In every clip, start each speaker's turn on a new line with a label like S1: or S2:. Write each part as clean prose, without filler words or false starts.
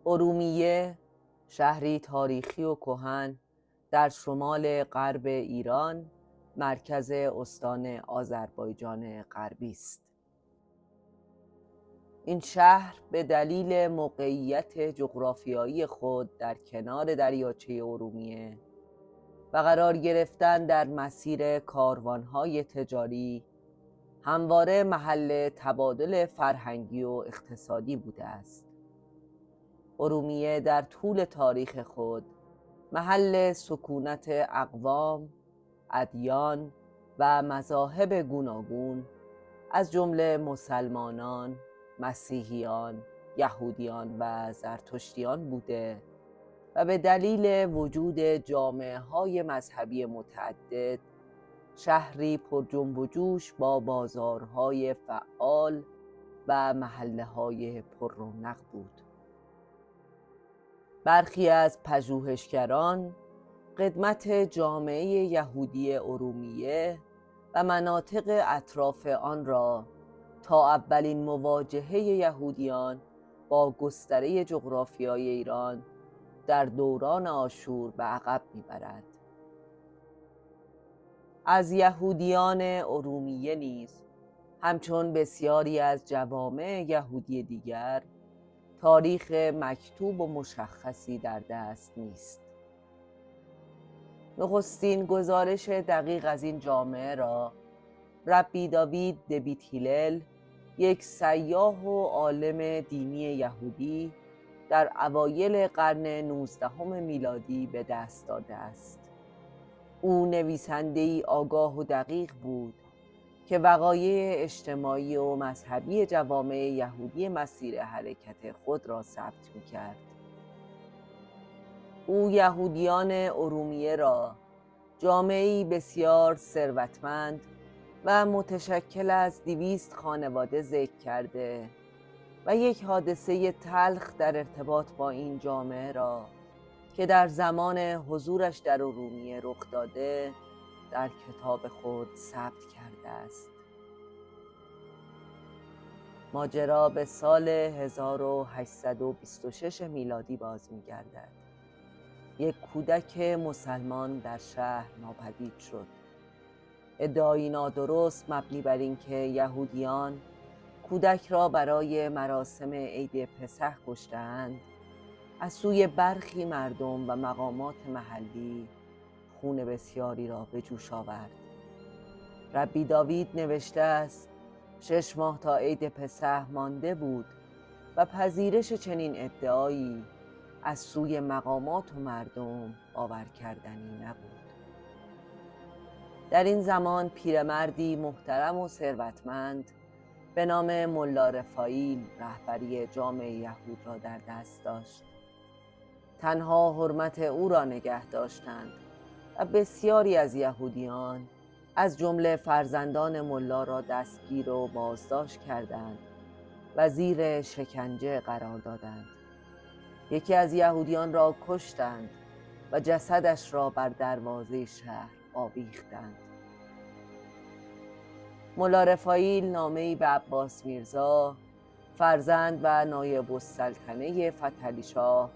S1: ارومیه شهری تاریخی و کهن در شمال غرب ایران، مرکز استان آذربایجان غربی است. این شهر به دلیل موقعیت جغرافیایی خود در کنار دریاچه ارومیه و قرار گرفتن در مسیر کاروان‌های تجاری همواره محل تبادل فرهنگی و اقتصادی بوده است. ارومیه در طول تاریخ خود محل سکونت اقوام، ادیان و مذاهب گوناگون از جمله مسلمانان، مسیحیان، یهودیان و زرتشتیان بوده و به دلیل وجود جامعه‌های مذهبی متعدد شهری پر جنب و جوش با بازارهای فعال و محله‌های پر رونق بود. برخی از پژوهشگران قدمت جامعه یهودی ارومیه و مناطق اطراف آن را تا اولین مواجهه یهودیان با گستره جغرافیای ایران در دوران آشور به عقب می‌برد. از یهودیان ارومیه نیز همچون بسیاری از جوامع یهودی دیگر تاریخ مکتوب و مشخصی در دست نیست. نخستین گزارش دقیق از این جامعه را ربی داوید دبیت هیلل، یک سیاح و عالم دینی یهودی، در اوایل قرن 19 میلادی به دست داده است. او نویسنده‌ای آگاه و دقیق بود که وقایع اجتماعی و مذهبی جوامع یهودی مسیر حرکت خود را ثبت می‌کرد. او یهودیان ارومیه را جامعه‌ای بسیار ثروتمند و متشکل از 200 خانواده ذکر کرده و یک حادثه تلخ در ارتباط با این جامعه را که در زمان حضورش در ارومیه رخ داده در کتاب خود ثبت کرده است. ماجرا به سال 1826 میلادی باز می‌گردد. یک کودک مسلمان در شهر ناپدید شد. ادعایی نادرست مبنی بر اینکه یهودیان کودک را برای مراسم عید پسح کشته‌اند، از سوی برخی مردم و مقامات محلی خون بسیاری را به جوش آورد. ربی داوید نوشته است 6 ماه تا عید پسح مانده بود و پذیرش چنین ادعایی از سوی مقامات و مردم باور کردنی نبود. در این زمان پیرمردی محترم و ثروتمند به نام ملا رفائیل رهبری جامعه یهود را در دست داشت. تنها حرمت او را نگه داشتند و بسیاری از یهودیان از جمله فرزندان ملا را دستگیر و بازداشت کردند و زیر شکنجه قرار دادند. یکی از یهودیان را کشتند و جسدش را بر دروازه شهر آویختند. ملا رفائیل نامه‌ای به عباس میرزا، فرزند و نایب السلطنه فتحعلی شاه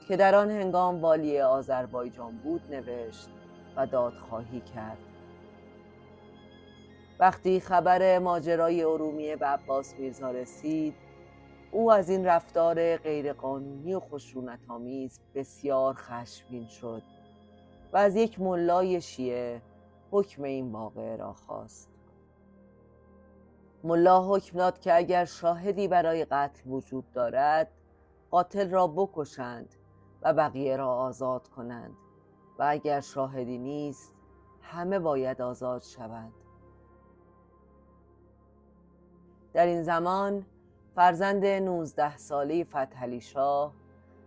S1: که در آن هنگام والی آذربایجان بود نوشت و دادخواهی کرد. وقتی خبر ماجرای ارومیه به عباس میرزا رسید، او از این رفتار غیرقانونی و خشونت‌آمیز بسیار خشمگین شد و از یک ملای شیعه حکم این واقعه را خواست. ملا حکم داد که اگر شاهدی برای قتل وجود دارد، قاتل را بکشند و بقیه را آزاد کنند و اگر شاهدی نیست، همه باید آزاد شوند. در این زمان فرزند 19 ساله فتحعلی شاه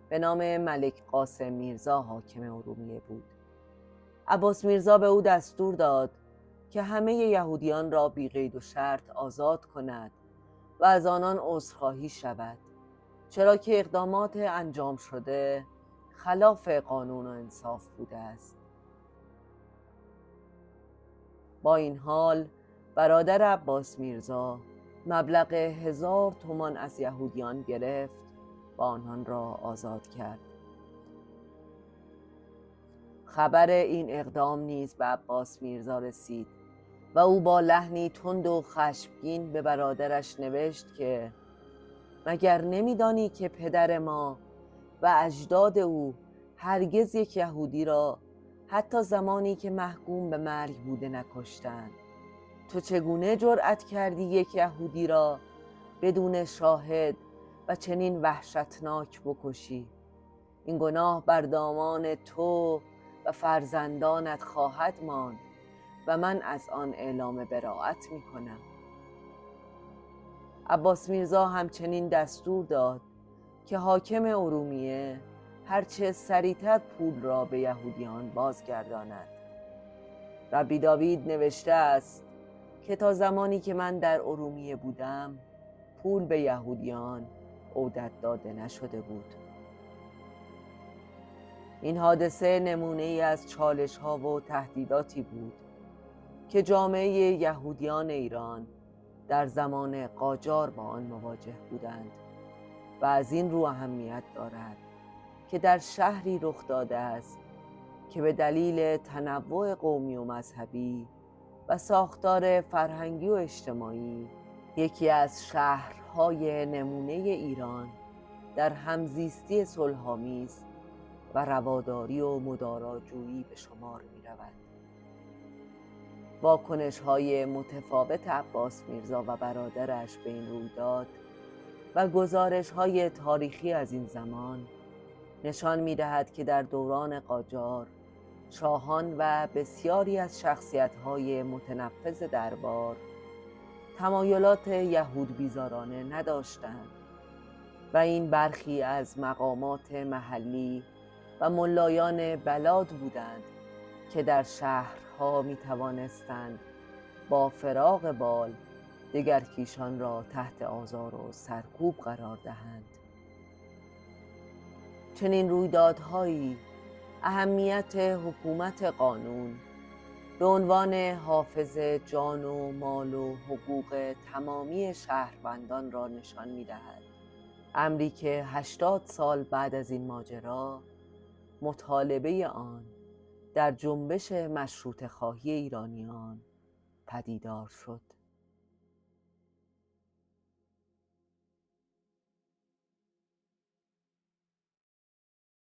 S1: به نام ملک قاسم میرزا حاکم ارومیه بود. عباس میرزا به او دستور داد که همه یهودیان را بی قید و شرط آزاد کند و از آنان عذرخواهی شود، چرا که اقدامات انجام شده خلاف قانون و انصاف بوده است. با این حال برادر عباس میرزا مبلغ 1000 تومان از یهودیان گرفت و آنان را آزاد کرد. خبر این اقدام نیز به عباس میرزا رسید و او با لحنی تند و خشمگین به برادرش نوشت که مگر نمیدانی که پدر ما و اجداد او هرگز یک یهودی را حتی زمانی که محکوم به مرگ بوده نکشتند؟ تو چگونه جرأت کردی یک یهودی را بدون شاهد و چنین وحشتناک بکشی؟ این گناه بر دامان تو و فرزندانت خواهد ماند و من از آن اعلام براءت می کنم. عباس میرزا همچنین دستور داد که حاکم ارومیه هرچه سریعتر پول را به یهودیان بازگرداند. ربی داوید نوشته است که تا زمانی که من در ارومیه بودم پول به یهودیان عودت داده نشده بود. این حادثه نمونه ای از چالش ها و تهدیداتی بود که جامعه یهودیان ایران در زمان قاجار با آن مواجه بودند و از این رو اهمیت دارد که در شهری رخ داده است که به دلیل تنوع قومی و مذهبی و ساختار فرهنگی و اجتماعی یکی از شهرهای نمونه ایران در همزیستی صلح‌آمیز و رواداری و مداراجویی به شمار می رود. واکنش‌های متفاوت عباس میرزا و برادرش به این رویداد و گزارش‌های تاریخی از این زمان نشان می‌دهد که در دوران قاجار شاهان و بسیاری از شخصیت‌های متنفذ دربار تمایلات یهود بیزارانه نداشتند و این برخی از مقامات محلی و ملایان بلاد بودند که در شهرها می توانستند با فراغ بال دگرکیشان را تحت آزار و سرکوب قرار دهند. چنین رویدادهایی اهمیت حکومت قانون به عنوان حافظ جان و مال و حقوق تمامی شهروندان را نشان می دهد. امری که 80 سال بعد از این ماجرا مطالبه آن در جنبش مشروطه خواهی ایرانیان پدیدار شد.